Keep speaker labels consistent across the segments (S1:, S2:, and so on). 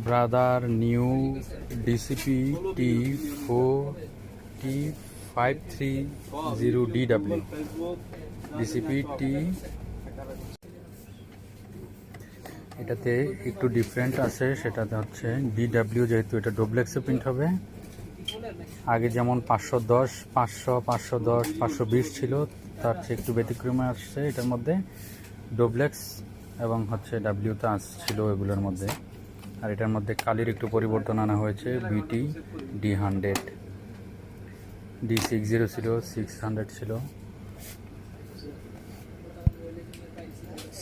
S1: Brother new DCP T4T530DW DCP T. এটাতে একটু different আছে, সেটাতে হচ্ছে DW, যেহেতু এটা ডুপ্লেক্সে প্রিন্ট হবে। আগে যেমন 510, 500, 510, 520 ছিল, তার চেয়ে একটু ব্যতিক্রমে আসছে এটার মধ্যে। ডুপ্লেক্স এবং হচ্ছে ডাব্লিউতে আসছিল এগুলোর মধ্যে। আর এটার মধ্যে কালির একটু পরিবর্তন আনা হয়েছে। BT D100, D60 ছিল, 600 ছিল,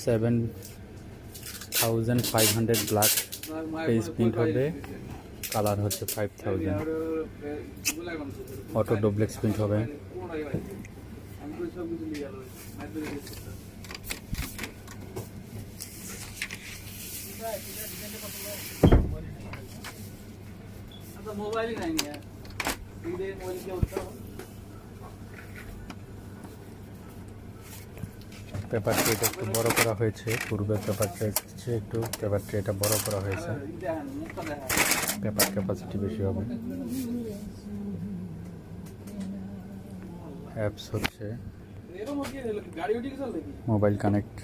S1: 7500 ব্ল্যাক পেজ প্রিন্ট হবে। কালার হচ্ছে 5000। অটো ডুপ্লেক্স প্রিন্ট হবে। পেপার ট্রেটা একটু বড় করা হয়েছে, পূর্বের পেপার ট্রের চেয়ে একটু পেপার ট্রেটা বড় করা হয়েছে। পেপার ক্যাপাসিটি বেশি হবে। অ্যাপস হচ্ছে মোবাইল কানেক্ট।